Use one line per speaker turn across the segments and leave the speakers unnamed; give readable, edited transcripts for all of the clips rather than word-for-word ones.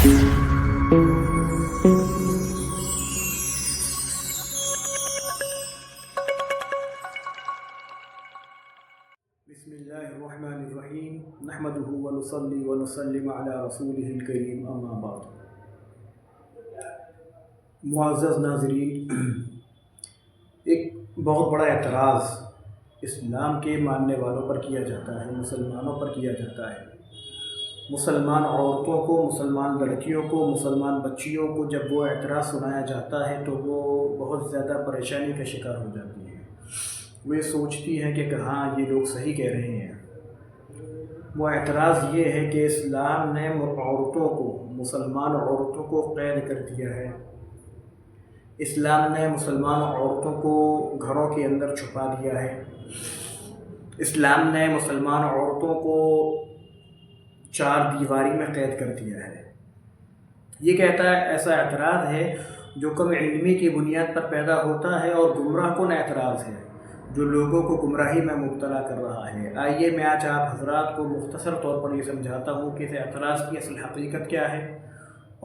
بسم اللہ الرحمن الرحیم نحمده ونصلی ونسلم علی رسوله الکریم اما بعد۔ معزز ناظرین، ایک بہت بڑا اعتراض اسلام کے ماننے والوں پر کیا جاتا ہے، مسلمانوں پر کیا جاتا ہے۔ مسلمان عورتوں کو، مسلمان لڑکیوں کو، مسلمان بچیوں کو جب وہ اعتراض سنایا جاتا ہے تو وہ بہت زیادہ پریشانی کا شکار ہو جاتی ہیں۔ وہ یہ سوچتی ہیں کہ ہاں یہ لوگ صحیح کہہ رہے ہیں۔ وہ اعتراض یہ ہے کہ اسلام نے عورتوں کو، مسلمان عورتوں کو قید کر دیا ہے۔ اسلام نے مسلمان عورتوں کو گھروں کے اندر چھپا دیا ہے۔ اسلام نے مسلمان عورتوں کو چار دیواری میں قید کر دیا ہے۔ یہ کہتا ہے، ایسا اعتراض ہے جو کم علمی کی بنیاد پر پیدا ہوتا ہے اور گمراہ کن اعتراض ہے جو لوگوں کو گمراہی میں مبتلا کر رہا ہے۔ آئیے میں آج آپ حضرات کو مختصر طور پر یہ سمجھاتا ہوں کہ اس اعتراض کی اصل حقیقت کیا ہے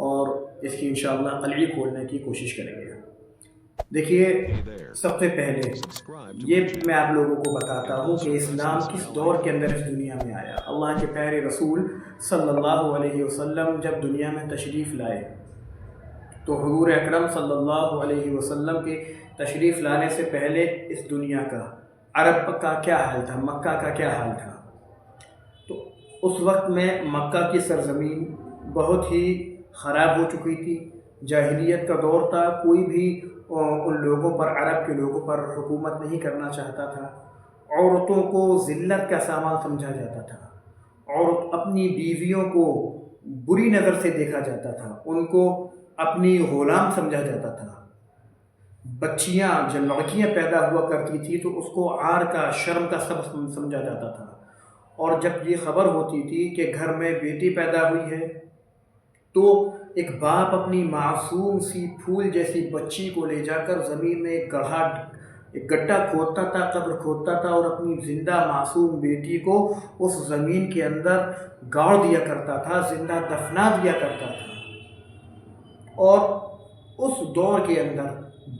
اور اس کی انشاءاللہ قلعی کھولنے کی کوشش کریں گے۔ دیکھیے، سب سے پہلے یہ میں آپ لوگوں کو بتاتا ہوں کہ اسلام کس دور کے اندر اس دنیا میں آیا۔ اللہ کے پیارے رسول صلی اللہ علیہ وسلم جب دنیا میں تشریف لائے تو حضور اکرم صلی اللہ علیہ وسلم کے تشریف لانے سے پہلے اس دنیا کا، عرب کا کیا حال تھا، مکہ کا کیا حال تھا؟ تو اس وقت میں مکہ کی سرزمین بہت ہی خراب ہو چکی تھی، جاہلیت کا دور تھا، کوئی بھی ان لوگوں پر، عرب کے لوگوں پر حکومت نہیں کرنا چاہتا تھا۔ عورتوں کو ذلت کا سامان سمجھا جاتا تھا، عورت اپنی بیویوں کو بری نظر سے دیکھا جاتا تھا، ان کو اپنی غلام سمجھا جاتا تھا۔ بچیاں، جب لڑکیاں پیدا ہوا کرتی تھی تو اس کو عار کا، شرم کا سبب سمجھا جاتا تھا، اور جب یہ خبر ہوتی تھی کہ گھر میں بیٹی پیدا ہوئی ہے تو ایک باپ اپنی معصوم سی پھول جیسی بچی کو لے جا کر زمین میں ایک گڈھا کھودتا تھا، قبر کھودتا تھا، اور اپنی زندہ معصوم بیٹی کو اس زمین کے اندر گاڑ دیا کرتا تھا، زندہ دفنا دیا کرتا تھا۔ اور اس دور کے اندر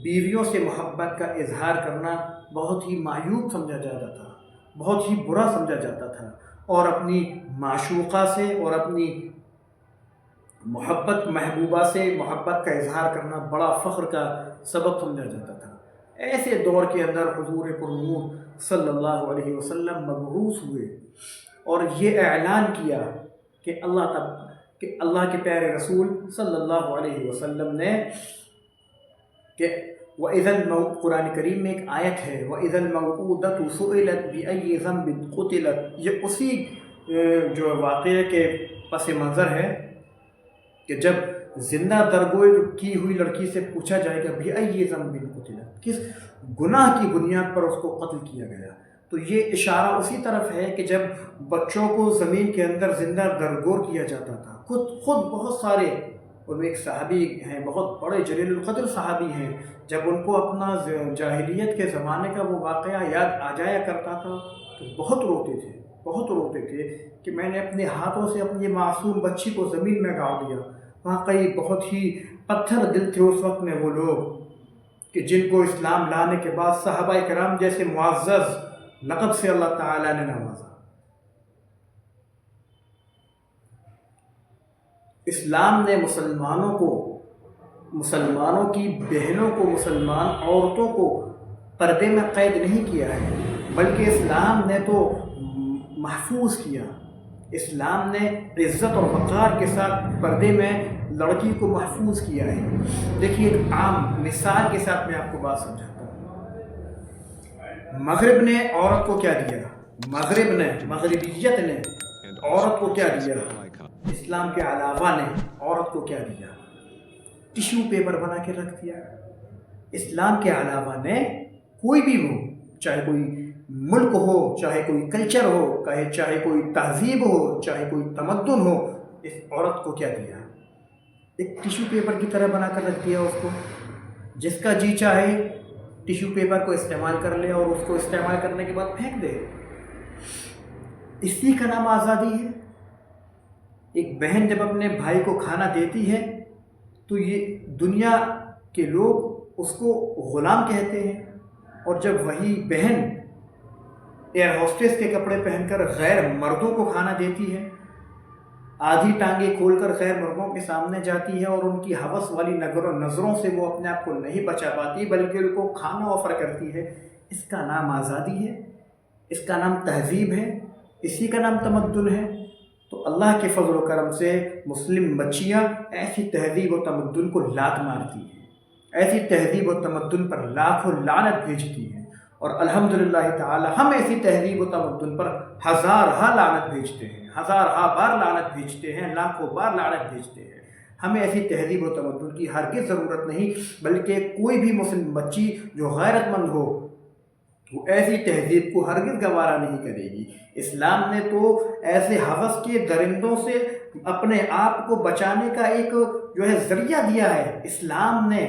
بیویوں سے محبت کا اظہار کرنا بہت ہی معیوب سمجھا جاتا تھا، بہت ہی برا سمجھا جاتا تھا، اور اپنی معشوقہ سے اور اپنی محبوبہ سے محبت کا اظہار کرنا بڑا فخر کا سبب سمجھا جاتا تھا۔ ایسے دور کے اندر حضور پرنور صلی اللہ علیہ وسلم مبعوث ہوئے اور یہ اعلان کیا کہ اللہ کے پیارے رسول صلی اللہ علیہ وسلم نے کہ قرآن کریم میں ایک آیت ہے، وَإِذَا الْمَوْءُودَةُ سُئِلَتْ بِأَيِّ ذَنبٍ قُتِلَتْ، یہ اسی جو واقعے کے پس منظر ہے کہ جب زندہ درگوئی کی ہوئی لڑکی سے پوچھا جائے گا بِأَيِّ ذَنبٍ قُتِلَتْ، کس گناہ کی بنیاد پر اس کو قتل کیا گیا، تو یہ اشارہ اسی طرف ہے کہ جب بچوں کو زمین کے اندر زندہ درگور کیا جاتا تھا، خود بہت سارے، ان میں ایک صحابی ہیں، بہت بڑے جلیل القدر صحابی ہیں، جب ان کو اپنا جاہلیت کے زمانے کا وہ واقعہ یاد آ جایا کرتا تھا تو بہت روتے تھے کہ میں نے اپنے ہاتھوں سے اپنی معصوم بچی کو زمین میں گاڑ دیا۔ واقعی بہت ہی پتھر دل تھے اس وقت میں وہ لوگ کہ جن کو اسلام لانے کے بعد صحابہ کرام جیسے معزز لقب سے اللہ تعالیٰ نے نوازا۔ اسلام نے مسلمانوں کی بہنوں کو، مسلمان عورتوں کو پردے میں قید نہیں کیا ہے، بلکہ اسلام نے تو محفوظ کیا۔ اسلام نے عزت اور وقار کے ساتھ پردے میں لڑکی کو محفوظ کیا ہے۔ دیکھیے، ایک عام مثال کے ساتھ میں آپ کو بات سمجھاتا ہوں۔ مغرب نے عورت کو کیا دیا؟ مغربیت نے عورت کو کیا دیا؟ اسلام کے علاوہ نے عورت کو کیا دیا؟ ٹیشو پیپر بنا کے رکھ دیا۔ اسلام کے علاوہ نے کوئی بھی ہو، چاہے کوئی ملک ہو، چاہے کوئی کلچر ہو، چاہے کوئی تہذیب ہو، چاہے کوئی تمدن ہو، اس عورت کو کیا دیا؟ ایک ٹیشو پیپر کی طرح بنا کر رکھ دیا اس کو۔ جس کا جی چاہے ٹیشو پیپر کو استعمال کر لے اور اس کو استعمال کرنے کے بعد پھینک دے۔ اسی کا نام آزادی ہے۔ ایک بہن جب اپنے بھائی کو کھانا دیتی ہے تو یہ دنیا کے لوگ اس کو غلام کہتے ہیں، اور جب وہی بہن ایئر ہوسٹس کے کپڑے پہن کر غیر مردوں کو کھانا دیتی ہے، آدھی ٹانگیں کھول کر غیر مردوں کے سامنے جاتی ہے اور ان کی ہوس والی نظروں سے وہ اپنے آپ کو نہیں بچا پاتی بلکہ ان کو کھانا آفر کرتی ہے، اس کا نام آزادی ہے، اس کا نام تہذیب ہے، اسی کا نام تمدن ہے؟ تو اللہ کے فضل و کرم سے مسلم بچیاں ایسی تہذیب و تمدن کو لات مارتی ہیں، ایسی تہذیب و تمدن پر لاکھوں لعنت بھیجتی ہیں، اور الحمدللہ تعالی ہم ایسی تہذیب و تمدن پر ہزارہا لعنت بھیجتے ہیں، ہزارہا بار لعنت بھیجتے ہیں، لاکھوں بار لعنت بھیجتے ہیں۔ ہمیں ایسی تہذیب و تمدن کی ہرگز ضرورت نہیں، بلکہ کوئی بھی مسلم بچی جو غیرت مند ہو وہ ایسی تہذیب کو ہرگز گوارا نہیں کرے گی۔ اسلام نے تو ایسے ہوس کے درندوں سے اپنے آپ کو بچانے کا ایک جو ہے ذریعہ دیا ہے۔ اسلام نے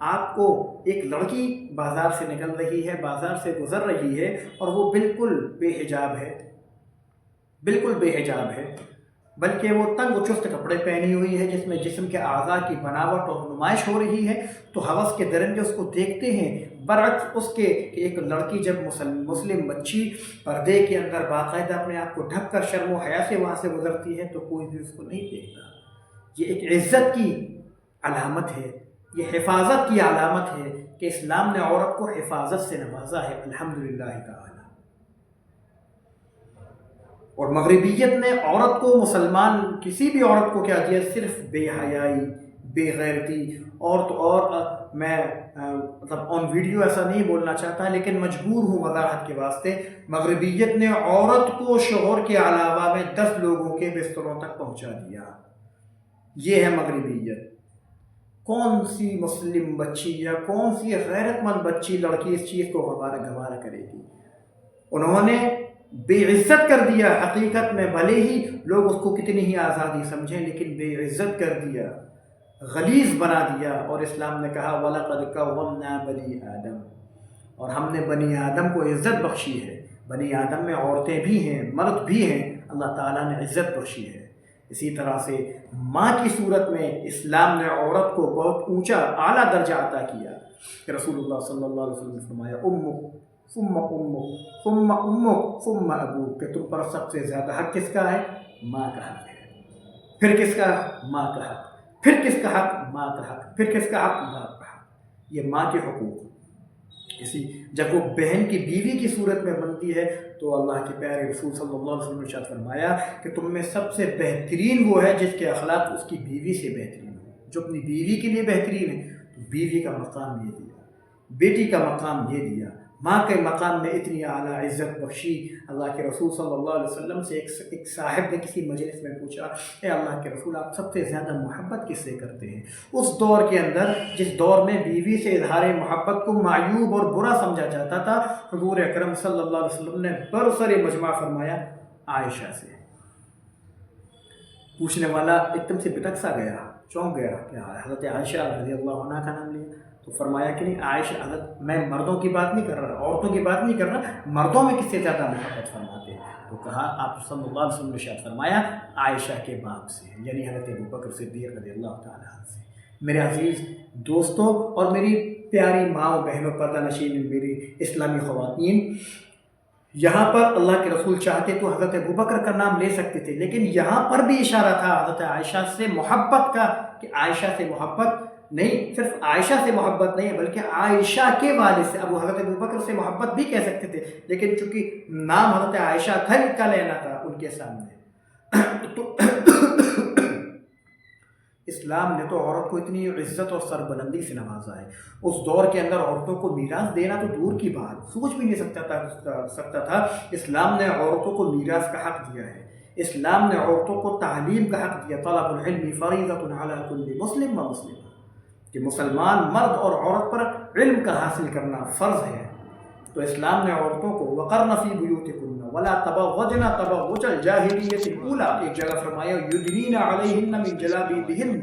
آپ کو ایک لڑکی بازار سے نکل رہی ہے، بازار سے گزر رہی ہے اور وہ بالکل بے حجاب ہے، بالکل بے حجاب ہے، بلکہ وہ تنگ و چست کپڑے پہنی ہوئی ہے جس میں جسم کے اعضاء کی بناوٹ اور نمائش ہو رہی ہے، تو ہوس کے درندے اس کو دیکھتے ہیں۔ برعکس اس کے کہ ایک لڑکی جب مسلم بچی پردے کے اندر باقاعدہ اپنے آپ کو ڈھک کر شرم و حیا سے وہاں سے گزرتی ہے تو کوئی بھی اس کو نہیں دیکھتا۔ یہ ایک عزت کی علامت ہے، یہ حفاظت کی علامت ہے کہ اسلام نے عورت کو حفاظت سے نوازا ہے، الحمدللہ تعالی۔ اور مغربیت نے عورت کو، مسلمان کسی بھی عورت کو کیا دیا؟ صرف بے حیائی، بے غیرتی، اور تو اور میں مطلب آن ویڈیو ایسا نہیں بولنا چاہتا لیکن مجبور ہوں وضاحت کے واسطے، مغربیت نے عورت کو شوہر کے علاوہ میں 10 لوگوں کے بستروں تک پہنچا دیا۔ یہ ہے مغربیت۔ کون سی مسلم بچی یا کون سی غیرت مند بچی لڑکی اس چیز کو گوارا کرے گی؟ انہوں نے بے عزت کر دیا حقیقت میں، بھلے ہی لوگ اس کو کتنی ہی آزادی سمجھیں لیکن بے عزت کر دیا، غلیظ بنا دیا۔ اور اسلام نے کہا وَلَقَدْ كَرَّمْنَا بَنِي آدم، اور ہم نے بنی آدم کو عزت بخشی ہے۔ بنی آدم میں عورتیں بھی ہیں، مرد بھی ہیں، اللہ تعالیٰ نے عزت بخشی ہے۔ اسی طرح سے ماں کی صورت میں اسلام نے عورت کو بہت اونچا اعلیٰ درجہ عطا کیا کہ رسول اللہ صلی اللہ علیہ وسلم نے فرمایا امک ثم امک ثم امک ثم ابوک، کہ تم پر سب سے زیادہ حق کس کا ہے؟ ماں کا حق ہے۔ پھر کس کا؟ ماں کا حق۔ پھر کس کا حق؟ ماں کا حق۔ پھر کس کا حق؟ باپ کا حق۔ یہ ماں کے حقوق۔ جب وہ بہن کی بیوی کی صورت میں بنتی ہے تو اللہ کے پیارے رسول صلی اللہ علیہ وسلم نے ارشاد فرمایا کہ تم میں سب سے بہترین وہ ہے جس کے اخلاق اس کی بیوی سے بہترین ہو۔ جو اپنی بیوی کے لیے بہترین ہے، تو بیوی کا مقام یہ دیا، بیٹی کا مقام یہ دیا، ماں کے مقام میں اتنی اعلیٰ عزت بخشی۔ اللہ کے رسول صلی اللہ علیہ وسلم سے ایک صاحب نے کسی مجلس میں پوچھا، اے اللہ کے رسول آپ سب سے زیادہ محبت کس سے کرتے ہیں؟ اس دور کے اندر جس دور میں بیوی سے اظہار محبت کو معیوب اور برا سمجھا جاتا تھا، حضور اکرم صلی اللہ علیہ وسلم نے برسر مجمع فرمایا عائشہ سے۔ پوچھنے والا ایک دم سے بٹک سا گیا، چونک گیا کہ حضرت عائشہ رضی اللہ عنہ کا نام لیا، تو فرمایا کہ نہیں عائشہ، حضرت میں مردوں کی بات نہیں کر رہا، عورتوں کی بات نہیں کر رہا، مردوں میں کس سے زیادہ محبت فرماتے ہیں؟ تو کہا آپ صلی اللہ علیہ وسلم نے ارشاد فرمایا عائشہ کے باپ سے، یعنی حضرت ابوبکر صدیق رضی اللہ تعالیٰ عنہ سے۔ میرے عزیز دوستوں اور میری پیاری ماں و بہنوں، پردہ نشین میری اسلامی خواتین، یہاں پر اللہ کے رسول چاہتے تو حضرت ابوبکر کا نام لے سکتے تھے، لیکن یہاں پر بھی اشارہ تھا حضرت عائشہ سے محبت کا، کہ عائشہ سے محبت نہیں، صرف عائشہ سے محبت نہیں ہے بلکہ عائشہ کے والد سے، ابو حضرت ابوبکر سے محبت بھی کہہ سکتے تھے، لیکن چونکہ نام حضرت عائشہ تھا کا لینا تھا ان کے سامنے، تو اسلام نے تو عورت کو اتنی عزت اور سربلندی سے نوازا ہے۔ اس دور کے اندر عورتوں کو میراث دینا تو دور کی بات، سوچ بھی نہیں سکتا تھا، اسلام نے عورتوں کو میراث کا حق دیا ہے۔ اسلام نے عورتوں کو تعلیم کا حق دیا، طلب العلم فریضۃ علی کل مسلم و مسلمہ، کہ مسلمان مرد اور عورت پر علم کا حاصل کرنا فرض ہے۔ تو اسلام نے عورتوں کو وقرن فی بیوتکن ولا تبرجن تبرج الجاہلیۃ الاولی، ایک جگہ فرمایا یدنین علیہن من جلابیبہن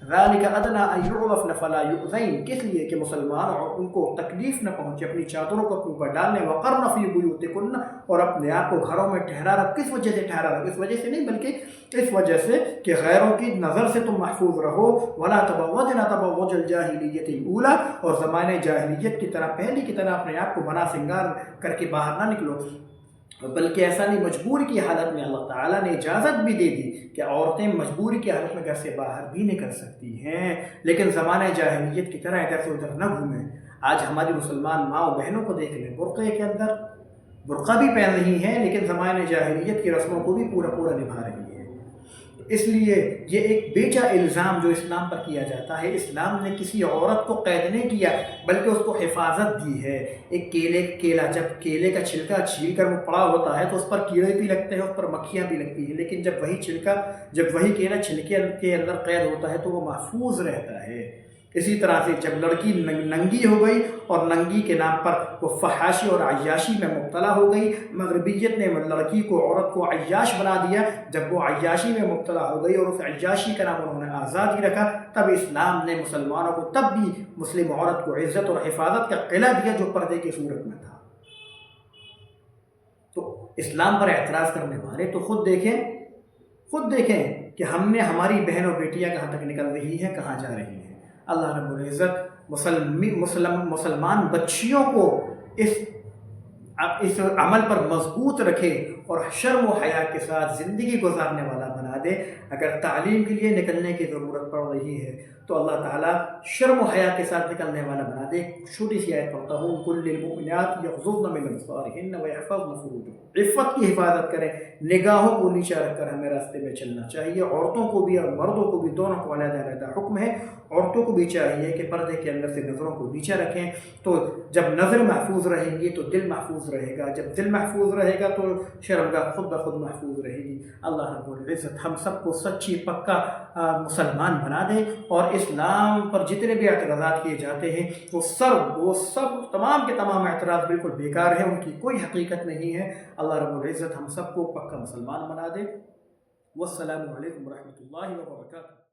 ذالک ادنی ان یعرفن فلا یؤذین، کس لیے کہ مسلمان اور ان کو تکلیف نہ پہنچے اپنی چادروں کو اپنے اوپر ڈالنے، وقرن فی بیوتکن، اور اپنے آپ کو گھروں میں ٹھہرا رکھ۔ کس وجہ سے ٹھہرا رکھ؟ اس وجہ سے نہیں بلکہ اس وجہ سے کہ غیروں کی نظر سے تم محفوظ رہو۔ ولا تبرجن تبرج الجاہلیۃ الاولی، اور زمانے جاہلیت کی طرح پہلی کی طرح اپنے آپ کو بنا سنگار کر کے باہر نہ نکلو، بلکہ ایسا نہیں، مجبوری کی حالت میں اللہ تعالیٰ نے اجازت بھی دے دی کہ عورتیں مجبوری کی حالت میں گھر سے باہر بھی نکل سکتی ہیں، لیکن زمانہ جاہلیت کی طرح ادھر سے ادھر نہ گھومیں۔ آج ہماری مسلمان ماں و بہنوں کو دیکھ لیں، برقعے کے اندر برقع بھی پہن رہی ہیں، لیکن زمانہ جاہلیت کی رسموں کو بھی پورا نبھا رہی ہیں۔ اس لیے یہ ایک بیجا الزام جو اسلام پر کیا جاتا ہے، اسلام نے کسی عورت کو قید نہیں کیا بلکہ اس کو حفاظت دی ہے۔ ایک کیلا جب کیلے کا چھلکا چھیل کر وہ پڑا ہوتا ہے تو اس پر کیڑے بھی لگتے ہیں، اس پر مکھیاں بھی لگتی ہیں، لیکن جب وہی کیلا چھلکے کے اندر قید ہوتا ہے تو وہ محفوظ رہتا ہے۔ اسی طرح سے جب لڑکی ننگی ہو گئی اور ننگی کے نام پر وہ فحاشی اور عیاشی میں مبتلا ہو گئی، مغربیت نے لڑکی کو، عورت کو عیاش بنا دیا۔ جب وہ عیاشی میں مبتلا ہو گئی اور اس عیاشی کا نام انہوں نے آزادی رکھا، تب اسلام نے مسلمانوں کو تب بھی مسلم عورت کو عزت اور حفاظت کا قلعہ دیا جو پردے کی صورت میں تھا۔ تو اسلام پر اعتراض کرنے والے تو خود دیکھیں کہ ہماری بہن اور بیٹیاں کہاں تک نکل رہی ہیں، کہاں جا رہی ہیں۔ اللہ رب العزت مسلمان بچیوں کو اس عمل پر مضبوط رکھے اور شرم و حیا کے ساتھ زندگی گزارنے والا بنا دے۔ اگر تعلیم کے لیے نکلنے کی ضرورت پڑ رہی ہے تو اللہ تعالیٰ شرم و حیا کے ساتھ نکلنے والا بنا دے۔ چھوٹی سی آیت پڑھتا ہوں، کل للمؤمنات یغضضن من ابصارهن ويحفظن فروجهن، عفت کی حفاظت کریں، نگاہوں کو نیچا رکھ کر ہمیں راستے میں چلنا چاہیے۔ عورتوں کو بھی اور مردوں کو بھی، دونوں کو علیحدہ حکم ہے۔ عورتوں کو بھی چاہیے کہ پردے کے اندر سے نظروں کو نیچا رکھیں، تو جب نظر محفوظ رہے گی تو دل محفوظ رہے گا، جب دل محفوظ رہے گا تو شرمگاہ خود بخود محفوظ رہے گی۔ اللہ رب العزت ہم سب کو سچی پکا مسلمان بنا دے، اور اسلام پر جتنے بھی اعتراضات کیے جاتے ہیں وہ سب تمام کے تمام اعتراض بالکل بیکار ہیں، ان کی کوئی حقیقت نہیں ہے۔ اللہ رب العزت ہم سب کو پکا مسلمان بنا دے۔ والسلام علیکم ورحمۃ اللہ وبرکاتہ۔